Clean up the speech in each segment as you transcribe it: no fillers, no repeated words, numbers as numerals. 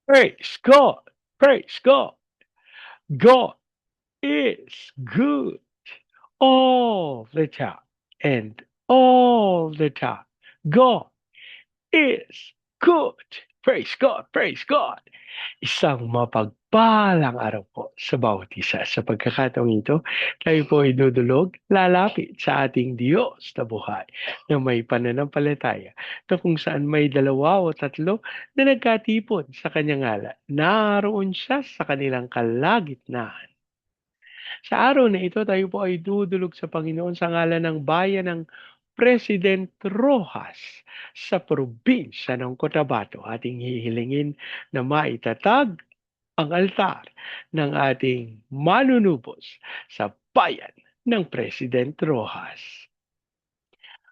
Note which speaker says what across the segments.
Speaker 1: Praise God. Praise God. God is good all the time. And all the time. God is good. Praise God. Praise God. Isang mapagpalang araw po sa bawat isa. Sa pagkakataong ito, tayo po ay dudulog, lalapit sa ating Diyos na buhay na may pananampalataya na kung saan may dalawa o tatlo na nagkatipon sa kanyang ngalan. Naroon siya sa kanilang kalagitnaan. Sa araw na ito, tayo po ay dudulog sa Panginoon sa ngalan ng bayan ng President Rojas sa probinsya ng Cotabato. Ating hihilingin na maitatag ang altar ng ating manunubos sa bayan ng President Rojas.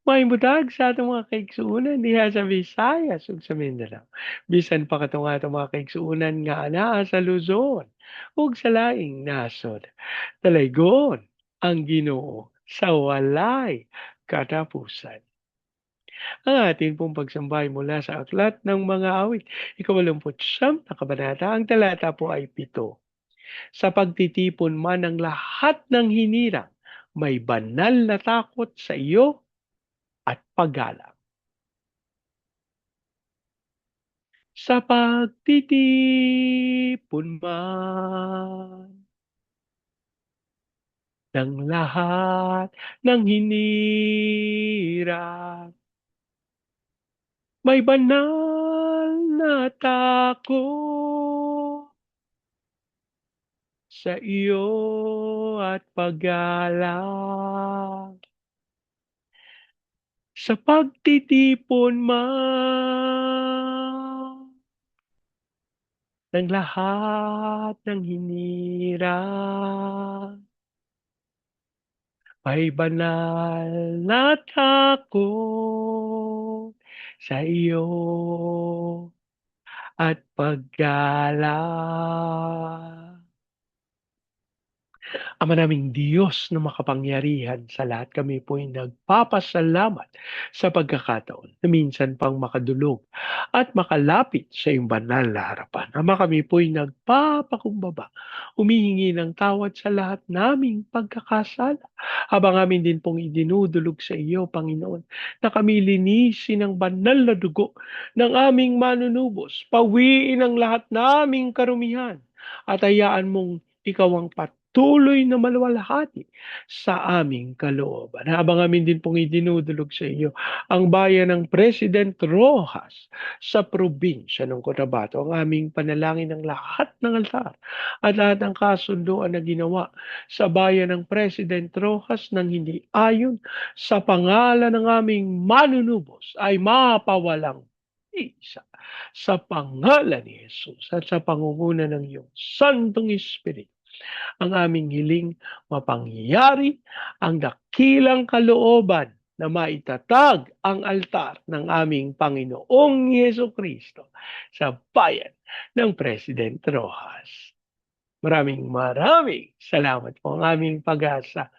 Speaker 1: Mahimutag sa atong mga kaigsuunan diha sa Visayas ug sa Mindanao. Bisan pa katong atong mga kaigsuunan nga anaa sa Luzon ug sa laing nasod. Dalaygon ang Ginoo sa walay katapusan. Ang ating pong pagsambay mula sa aklat ng mga awit, ika-89 na kabanata, ang talata po ay 7. Sa pagtitipon man ng lahat ng hinirang, may banal na takot sa iyo at paggalang. Sa pagtitipon man ng lahat ng hinirang, may banal na takot sa iyo at paggalang. Sa pagtitipon man ng lahat ng hinirang, may banal na takot sa iyo at paggalang. Ama naming Diyos na makapangyarihan sa lahat, kami po'y nagpapasalamat sa pagkakataon na minsan pang makadulog at makalapit sa iyong banal na harapan. Ama, kami po'y nagpapakumbaba, humihingi ng tawad sa lahat naming pagkakasala. Habang amin din pong idinudulog sa iyo, Panginoon, na kami linisin ng banal na dugo ng aming manunubos, pawiin ang lahat naming karumihan, at hayaan mong ikaw ang patuloy na maluwalhati sa aming kalooban. Habang amin din pong idinudulog sa iyo ang bayan ng President Rojas sa probinsya ng Cotabato, ang aming panalangin ng lahat ng altar at lahat ng kasunduan na ginawa sa bayan ng President Rojas nang hindi ayon sa pangalan ng aming manunubos ay mapawalang isa sa pangalan ni Jesus at sa pangunguna ng iyong Santong Espiritu. Ang aming hiling mapangyari ang dakilang kalooban na maitatag ang altar ng aming Panginoong Yeso Kristo sa bayan ng President Rojas. Maraming salamat po ang aming pag-asa.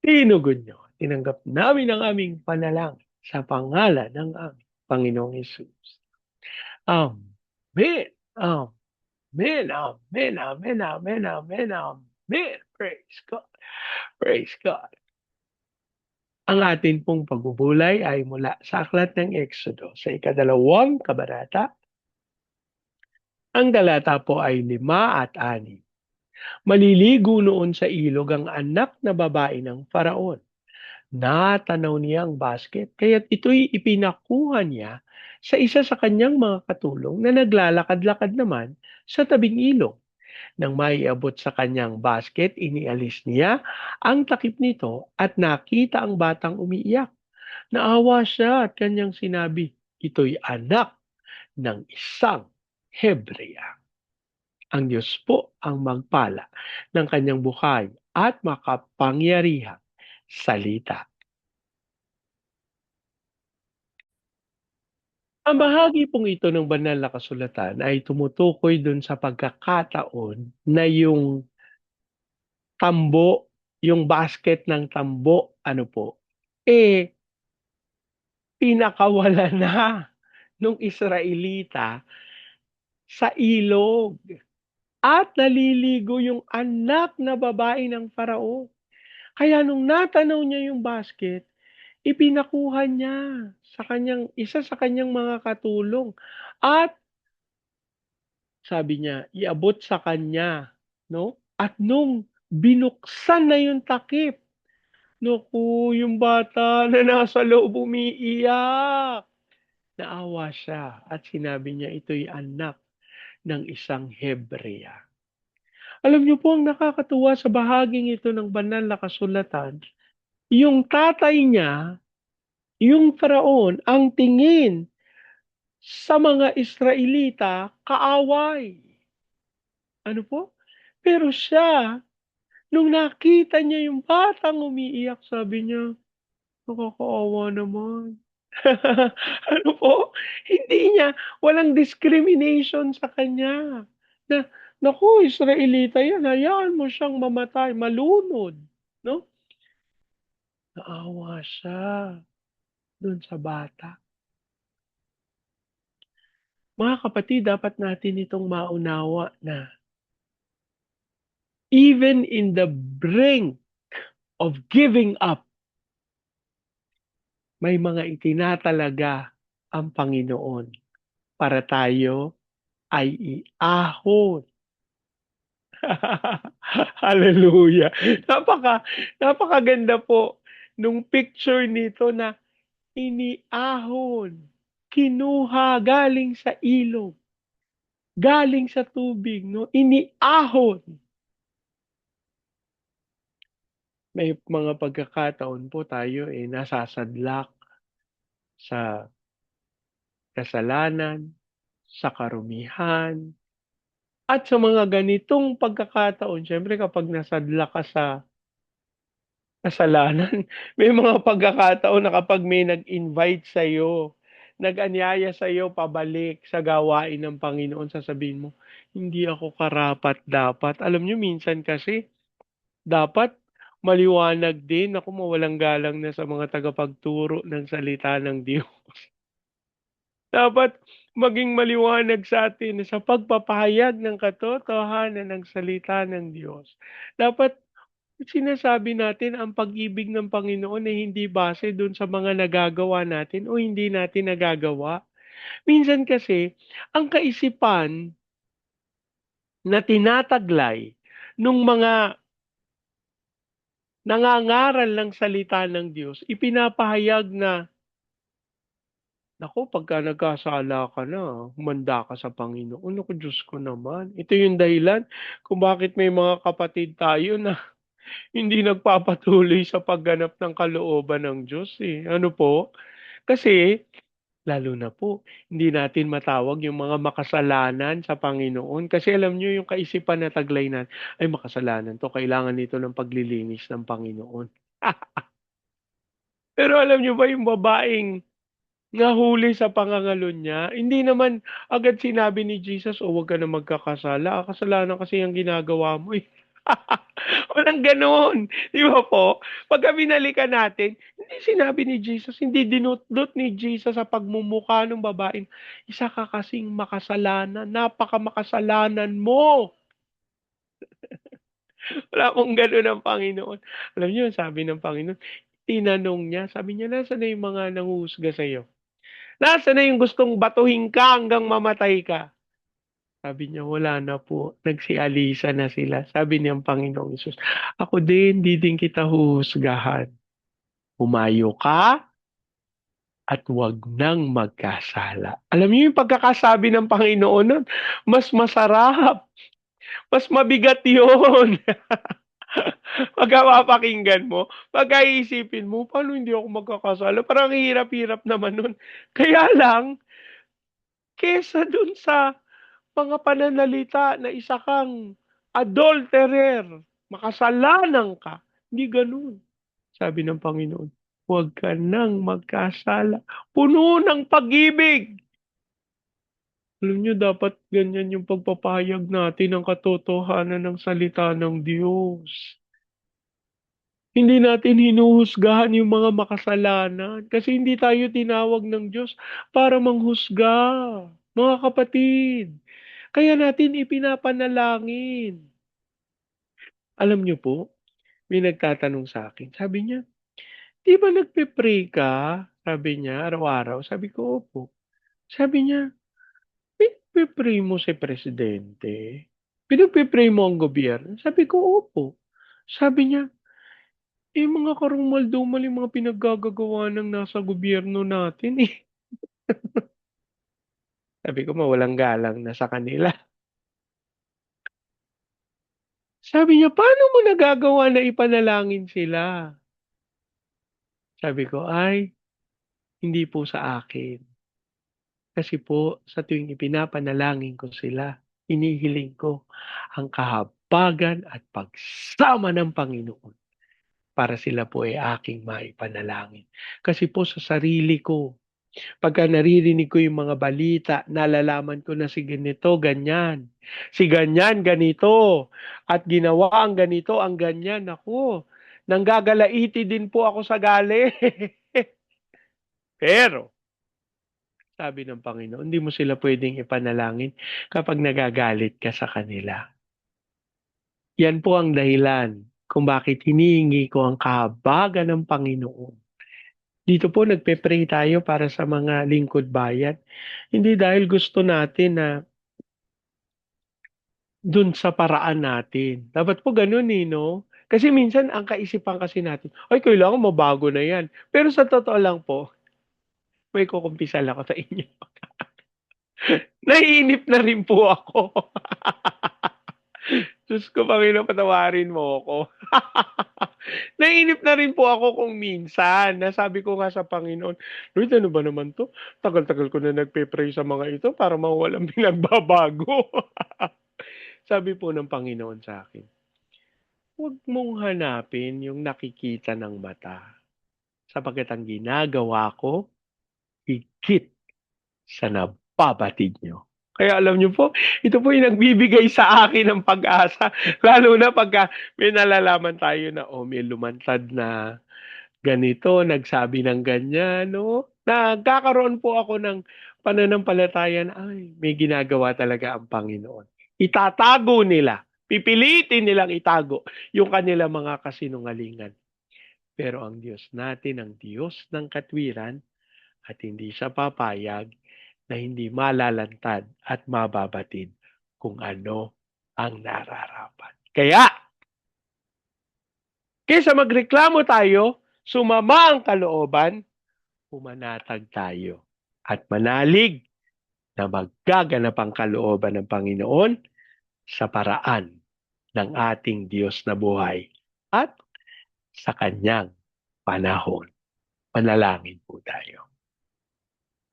Speaker 1: Tinugon nyo. Tinanggap namin ang aming panalangin sa pangalan ng aming Panginoong Yesus. Amen. Amen. Amen. Amen. Amen. Amen. Amen. Praise God. Praise God. Ang atin pong pagbubulay ay mula sa aklat ng Exodo sa ikadalawang kabanata. Ang talata po ay 5 at 6. Maliligo noon sa ilog ang anak na babae ng Faraon. Natanaw niya ang basket, kaya't ito'y ipinakuha niya sa isa sa kanyang mga katulong na naglalakad-lakad naman sa tabing ilog. Nang maiabot sa kanyang basket, inialis niya ang takip nito at nakita ang batang umiiyak. Naawa siya at kanyang sinabi, ito'y anak ng isang Hebrea. Ang Diyos po ang magpala ng kanyang buhay at makapangyarihang salita. Ang bahagi pong ito ng banal na kasulatan ay tumutukoy dun sa pagkakataon na yung tambo, yung basket ng tambo, ano po, pinakawala na nung Israelita sa ilog at naliligo yung anak na babae ng Farao. Kaya nung natanaw niya yung basket, ipinakuha niya sa kanyang isa sa kanyang mga katulong at sabi niya, iabot sa kanya, no? At nung binuksan na yung takip, naku, yung bata na nasa loob umiiyak. Naawa siya at sinabi niya ito'y anak ng isang Hebrea. Alam niyo po ang nakakatuwa sa bahaging ito ng banal na kasulatan, yung tatay niya, yung Faraon, ang tingin sa mga Israelita, kaaway. Ano po? Pero siya, nung nakita niya yung batang umiiyak, sabi niya, nakakaawa naman. Ano po? Hindi niya, walang discrimination sa kanya. Na, naku, Israelita yan, hayaan mo siyang mamatay, malunod. No? Naawa siya dun sa bata. Mga kapatid, dapat natin itong maunawa na even in the brink of giving up, may mga itinatalaga ang Panginoon para tayo ay iahon. Hallelujah. Napakaganda po nung picture nito na iniahon, kinuha galing sa ilog, galing sa tubig, no? Iniahon. May mga pagkakataon po tayo nasasadlak sa kasalanan, sa karumihan, at sa mga ganitong pagkakataon, syempre kapag nasadlak ka sa kasalanan, may mga pagkakataon na kapag may nag-invite sa'yo, nag-anyaya sa'yo pabalik sa gawain ng Panginoon, sasabihin mo, hindi ako karapat dapat. Alam nyo, minsan kasi, dapat maliwanag din ako mawalang galang na sa mga tagapagturo ng salita ng Diyos. Dapat maging maliwanag sa atin sa pagpapahayag ng katotohanan ng salita ng Diyos. Dapat sinasabi natin ang pag-ibig ng Panginoon ay hindi base dun sa mga nagagawa natin o hindi natin nagagawa. Minsan kasi, ang kaisipan na tinataglay nung mga nangangaral ng salita ng Diyos, ipinapahayag na, naku, pagka nagkasala ka na, humanda ka sa Panginoon. Naku, Diyos ko naman. Ito yung dahilan kung bakit may mga kapatid tayo na hindi nagpapatuloy sa pagganap ng kalooban ng Diyos eh. Ano po? Kasi, lalo na po, hindi natin matawag yung mga makasalanan sa Panginoon. Kasi alam nyo, yung kaisipan na taglay na, ay makasalanan to, kailangan nito ng paglilinis ng Panginoon. Pero alam nyo ba yung babaeng nahuli sa pangangalon niya, hindi naman agad sinabi ni Jesus, o wag ka na magkakasala, kasalanan kasi yung ginagawa mo eh. Walang ganoon. Di ba po? Pagka binalikan natin, hindi sinabi ni Jesus, hindi dinutlot ni Jesus sa pagmumukha ng babaeng, isa ka kasing makasalanan, napaka makasalanan mo. Wala pong ganoon ang Panginoon. Alam niyo, sabi ng Panginoon, tinanong niya, sabi niya, nasa na yung mga nanguhusga sa'yo? Nasa na yung gustong batuhin ka hanggang mamatay ka? Sabi niya, wala na po. Nagsialisa na sila. Sabi niyang Panginoong Isus, ako din, di din kita huhusgahan. Humayo ka at huwag nang magkasala. Alam niyo yung pagkakasabi ng Panginoon nun, mas masarap, mas mabigat yun. Pagka mapakinggan mo, pagka iisipin mo, paano hindi ako magkakasala? Parang hirap-hirap naman nun. Kaya lang, kesa dun sa mga pananalita na isa kang adulterer, makasalanan ka. Hindi ganun. Sabi ng Panginoon, huwag ka nang magkasala. Puno ng pag-ibig. Alam nyo, dapat ganyan yung pagpapahayag natin ng katotohanan ng salita ng Diyos. Hindi natin hinuhusgahan yung mga makasalanan kasi hindi tayo tinawag ng Diyos para manghusga. Mga kapatid, Kaya natin ipinapanalangin. Alam niyo po, may nagtatanong sa akin. Sabi niya, "'Di ba nagpe-pray ka?" Sabi niya, "araw-araw?" Sabi ko, "Opo." Sabi niya, "Pinagpe-pray mo si presidente? Pinagpe-pray mo ang gobyerno?" Sabi ko, "Opo." Sabi niya, mga karumal-dumal yung mga pinaggagagawa ng nasa gobyerno natin, eh." Sabi ko, "Mawalang galang na sa kanila." Sabi niya, "Paano mo nagagawa na ipanalangin sila?" Sabi ko, "Ay, hindi po sa akin. Kasi po sa tuwing ipinapanalangin ko sila, inihiling ko ang kahabagan at pagsama ng Panginoon para sila po ay aking maipanalangin." Kasi po sa sarili ko, pagka naririnig ko yung mga balita, nalalaman ko na si ganito, ganyan. Si ganyan, ganito. At ginawa ang ganito, ang ganyan. Ako, nanggagalaiti din po ako sa galit. Pero, sabi ng Panginoon, hindi mo sila pwedeng ipanalangin kapag nagagalit ka sa kanila. Yan po ang dahilan kung bakit hinihingi ko ang kahabagan ng Panginoon. Dito po nagpe-pray tayo para sa mga lingkod bayan. Hindi dahil gusto natin na dun sa paraan natin. Dapat po ganun eh, no? Kasi minsan ang kaisipan kasi natin, ay kailangan mabago na yan. Pero sa totoo lang po, may kukumpisal ako sa inyo. Naiinip na rin po ako. Diyos ko, Panginoon, patawarin mo ako. Nainip na rin po ako kung minsan. Nasabi ko nga sa Panginoon, Lord, ano ba naman to? Tagal-tagal ko na nagpe-pray sa mga ito para mawalang pinagbabago. Sabi po ng Panginoon sa akin, huwag mong hanapin yung nakikita ng mata. Sapagkat ang ginagawa ko, higit sa nababatid nyo. Kaya alam nyo po, ito po yung nagbibigay sa akin ng pag-asa. Lalo na pagka may nalalaman tayo na, may lumantad na ganito, nagsabi ng ganyan, no? Nagkakaroon po ako ng pananampalataya na, ay, may ginagawa talaga ang Panginoon. Itatago nila, pipilitin nilang itago yung kanilang mga kasinungalingan. Pero ang Diyos natin, ang Diyos ng katwiran, at hindi siya papayag na hindi malalantad at mababatid kung ano ang nararapat. Kaya, kaysa magreklamo tayo, sumama ang kalooban, pumanatag tayo at manalig na maggaganap ang kalooban ng Panginoon sa paraan ng ating Diyos na buhay at sa kanyang panahon. Manalangin po tayo.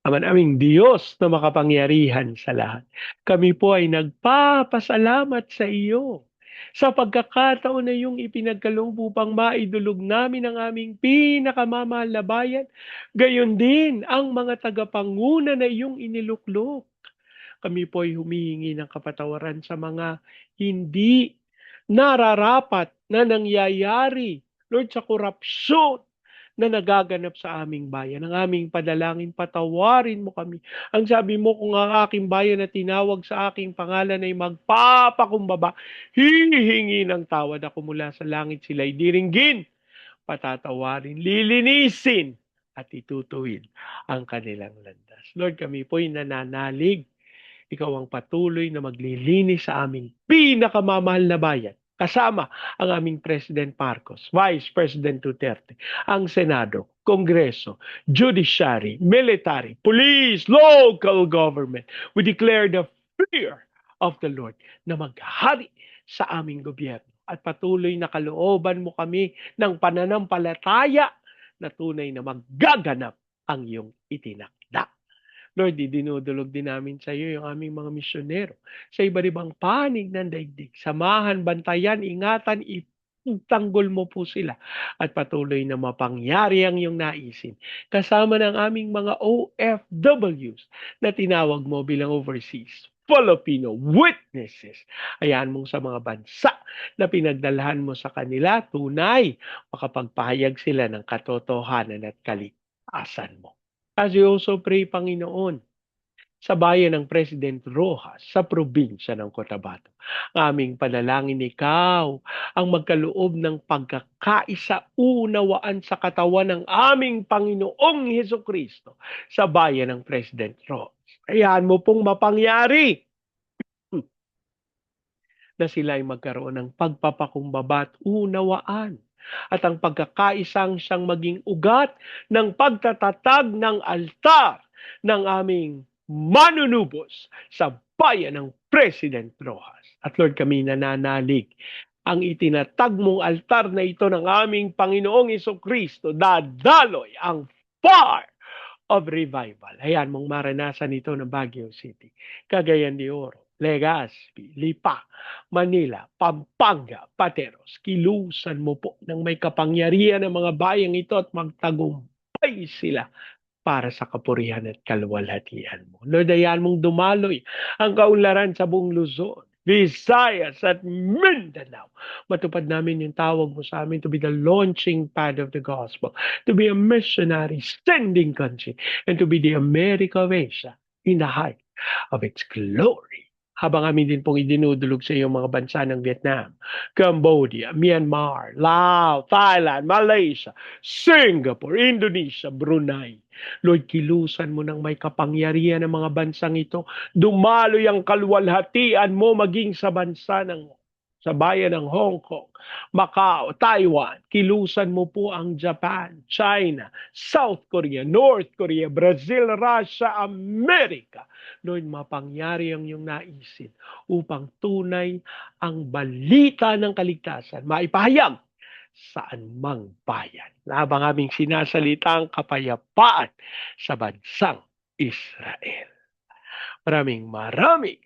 Speaker 1: Ama naming Diyos na makapangyarihan sa lahat, kami po ay nagpapasalamat sa iyo sa pagkakataon na iyong ipinagkaloob upang maidulog namin ang aming pinakamamahal na bayan, gayon din ang mga tagapanguna na iyong iniluklok. Kami po ay humihingi ng kapatawaran sa mga hindi nararapat na nangyayari, Lord, sa korupsyon na nagaganap sa aming bayan. Ang aming padalangin, patawarin mo kami. Ang sabi mo, kung ang aking bayan na tinawag sa aking pangalan ay magpapakumbaba, hihingi ng tawad ako mula sa langit, sila'y diringgin, patatawarin, lilinisin, at itutuwid ang kanilang landas. Lord, kami po'y nananalig. Ikaw ang patuloy na maglilinis sa aming pinakamamahal na bayan. Kasama ang aming President Marcos, Vice President Duterte, ang Senado, Kongreso, Judiciary, Military, Police, Local Government. We declare the fear of the Lord na maghari sa aming gobyerno. At patuloy na kalooban mo kami ng pananampalataya na tunay na maggaganap ang iyong itinakda. Lord, dinudulog din namin sa iyo yung aming mga misyonero sa iba't ibang panig ng daigdig. Samahan, bantayan, ingatan, itanggol mo po sila at patuloy na mapangyari ang iyong naisin. Kasama ng aming mga OFWs na tinawag mo bilang overseas Filipino witnesses. Ayan mong sa mga bansa na pinagdalhan mo sa kanila, tunay, makapagpahayag sila ng katotohanan at kaligtasan mo. As we also pray, Panginoon, sa bayan ng President Rojas sa probinsya ng Cotabato. Aming panalangin ikaw ang magkaloob ng pagkakaisa-unawaan sa katawan ng aming Panginoong Heso Kristo sa bayan ng President Rojas. Hayaan mo pong mapangyari na sila ay magkaroon ng pagpapakumbaba at unawaan at ang pagkakaisang siyang maging ugat ng pagtatatag ng altar ng aming manunubos sa bayan ng President Rojas. At Lord, kami nananalig ang itinatag mong altar na ito ng aming Panginoong Kristo, dadaloy ang fire of revival. Ayan mong maranasan ito ng Baguio City, Cagayan de Oro, Legazpi, Lipa, Manila, Pampanga, Pateros. Kilusan mo po ng may kapangyarihan ng mga bayang ito at magtagumpay sila para sa kapurihan at kaluwalhatian mo. Lord, ayan mong dumaloy ang kaunlaran sa buong Luzon, Visayas at Mindanao. Matupad namin yung tawag mo sa amin to be the launching pad of the gospel, to be a missionary sending country, and to be the America of Asia in the height of its glory. Habang amin din pong idinudulog sa iyong mga bansa ng Vietnam, Cambodia, Myanmar, Laos, Thailand, Malaysia, Singapore, Indonesia, Brunei. Lord, kilusan mo ng may kapangyarihan ng mga bansang ito. Dumaloy ang kaluwalhatian mo maging sa bansa sa bayan ng Hong Kong, Macau, Taiwan. Kilusan mo po ang Japan, China, South Korea, North Korea, Brazil, Russia, Amerika. Lord, mapangyari ang iyong naisin upang tunay ang balita ng kaligtasan maipahayag saan mang bayan. Habang aming sinasalita ang kapayapaan sa bansang Israel. Maraming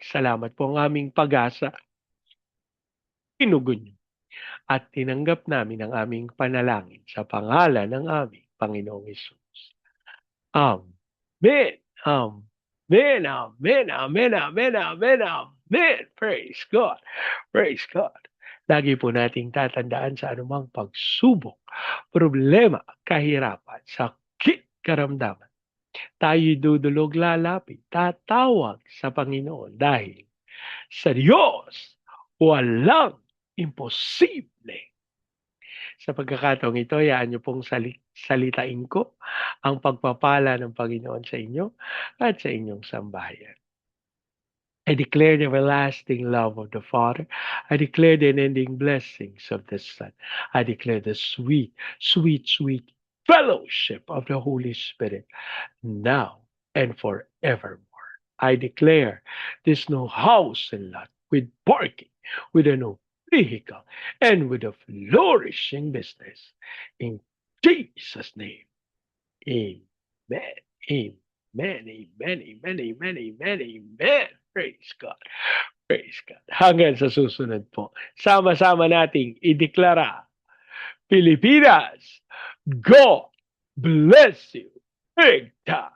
Speaker 1: salamat po ang aming pag-asa. Tinugon niyo at tinanggap namin ang aming panalangin sa pangalan ng aming Panginoong Hesus. Amen. Amen. Amen. Amen. Amen. Amen. Amen. Praise God. Praise God. Lagi po nating tatandaan sa anumang pagsubok, problema, kahirapan, sakit, karamdaman. Tayo'y dudulog lalapit, tatawag sa Panginoon dahil sa Diyos walang imposible. Sa pagkakataong ito, hayaan niyo pong salitain ko ang pagpapala ng Panginoon sa inyo at sa inyong sambahayan. I declare the everlasting love of the Father. I declare the unending blessings of the Son. I declare the sweet, sweet, sweet fellowship of the Holy Spirit now and forevermore. I declare this new house and lot with parking, with a new vehicle, and with a flourishing business. In Jesus' name, amen. Amen. Amen. Amen. Amen. Amen. Amen. Praise God. Praise God. Hanggang sa susunod po. Sama-sama nating ideklara, Pilipinas, God bless you big time.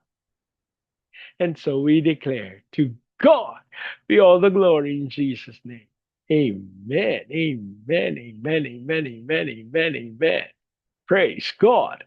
Speaker 1: And so we declare to God be all the glory in Jesus' name. Amen. Amen. Amen. Amen. Amen. Amen. Amen. Praise God.